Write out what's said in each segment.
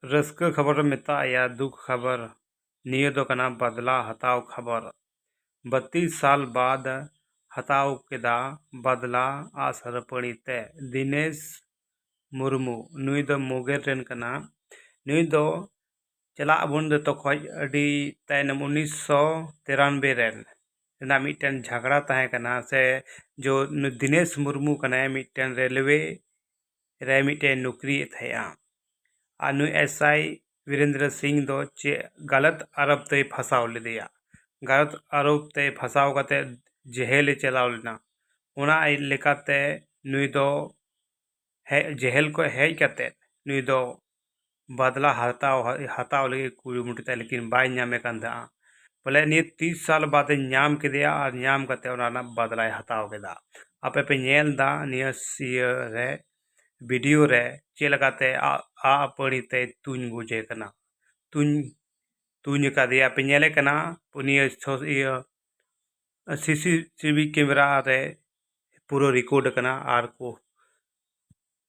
Ruska खबर मेता या दुख खबर निये दो कना बदला हताव खबर 32 साल बाद हताव केदा बदला आसरपणीते दिनेश मुर्मू नुई दो मोगेर रेन कना नुई दो चला अबुन दो तखोज अडी तायनम 1993 रेन ना मिटन झगड़ा तहे कना से जो दिनेश मुर्मू कना मिटन रेलवे रे मिटन नौकरी थया नु एसआई वीरेंद्र सिंह दो चे गलत आरोप ते फसाव लेदिया गलत आरोप ते फसाव कते जेहेल चलाव लेना उना लेकाते नुई दो जेहेल को हेज कते नुई दो बदला हताव लगे कुरुमुटते लेकिन बाय नामे कान था बोले नी 30 साल बाद नाम केदिया और नाम कते उना बदला हताव केदा आपे पे नेल दा नियसिय रे वीडियो रे चेलकाते आ पड़ीते तुन गुजे कना तुन का दिया पे नेले कना पुनिय सीसीटीवी कैमरा रे पूरा रिकॉर्ड कना आर को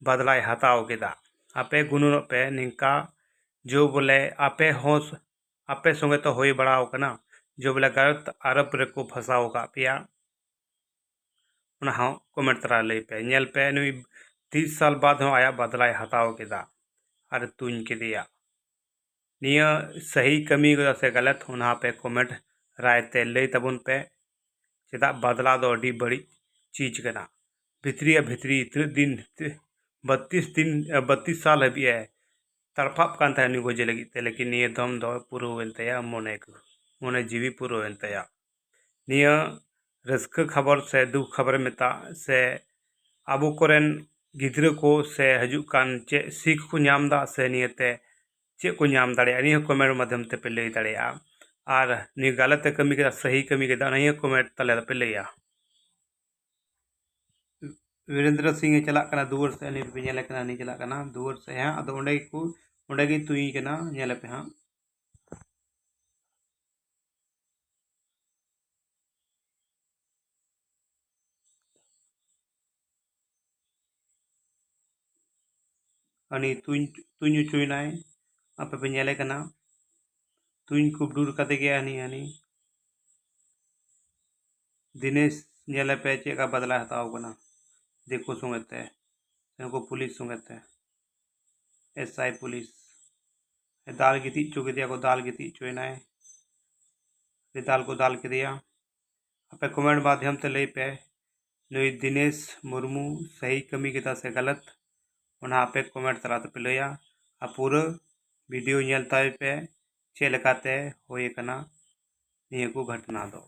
बदला हताव केदा आपे गुनुन पे निका जो बोले आपे होस आपे संगे तो होई बड़ाव कना जो बोले गलत आरोप रे को फसाव का पिया उना हाँ कमेंट तरा ले पे नेल पे नुई 30 साल बाद हो आया बदला हताव केदा और तुन के दिया निया सही कमी से गलत होना पे कमेंट रायते ले तबुन पे चेदा बदला दो अडी बड़ी चीज कना भितरी इतने दिन 32 साल हबी है तड़फाप कान था गोजे लगी ते लेकिन निया दम दो पूरा होता मोने जीवी पूरा होता निया रस्क खबर से दुख खबर मेता से आबो कोरेन गिद्र को से हजुक कान चे सीख को नाम दा से नियते चे को नाम दाड़े निया कमेंट माध्यम ते पे लई दाड़ेया और नि गलत कमी के सही कमी के निया कमेंट तले पे लईया वीरेंद्र सिंह चला कना दुवर से नि पे नेले कना नि चला कना दुवर से हां अदो ओंडे गी तुई कना नेले पे हां अनि तुई चुईनाय आपे पे नेले कना तुई को दूर कते गया अनि दिनेश नेले पे चे का बदला हताव कना देखो सुंगते इनको पुलिस सुंगते एसआई पुलिस दाल गिती चुके दिया को दाल गिती चुनाय दाल को दाल के दिया आपे कमेंट माध्यम ते ले पे नुई दिनेश मुर्मू सही कमी के से गलत उन्हा पे कमेंट तराते पे लया आ पूरा वीडियो नेलता पे चे लेकाते होए कना निये को घटना दो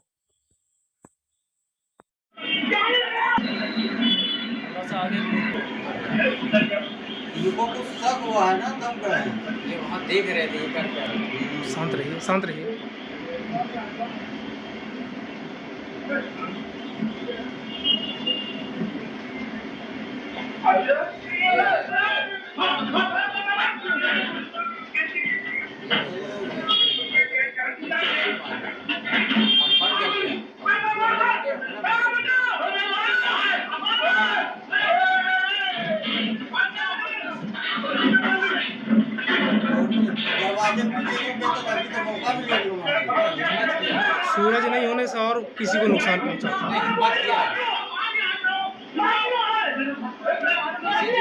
युवक को शक हुआ है ना तब गए ये वहाँ देख रहे थे ये करके शांत रहिए सूरज नहीं होने से और किसी को नुकसान पहुंचा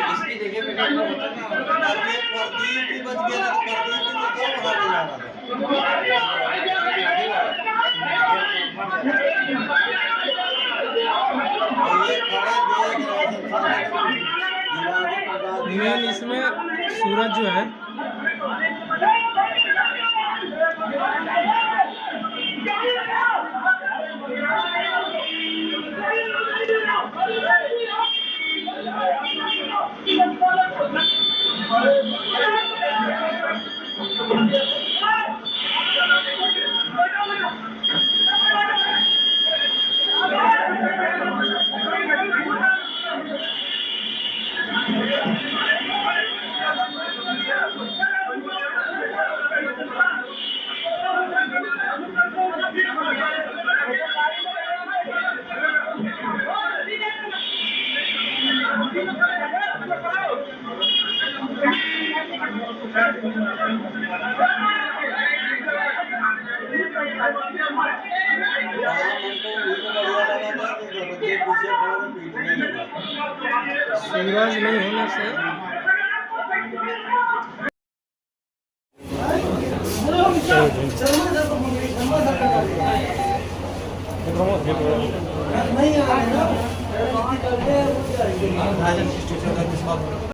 इसकी जगह पे क्या होता ना प्रदीप भी बच गया तो प्रदीप भी तो कब मेन इसमें सूरज जो है सूरज नहीं होने से नहीं आ रहा है ना।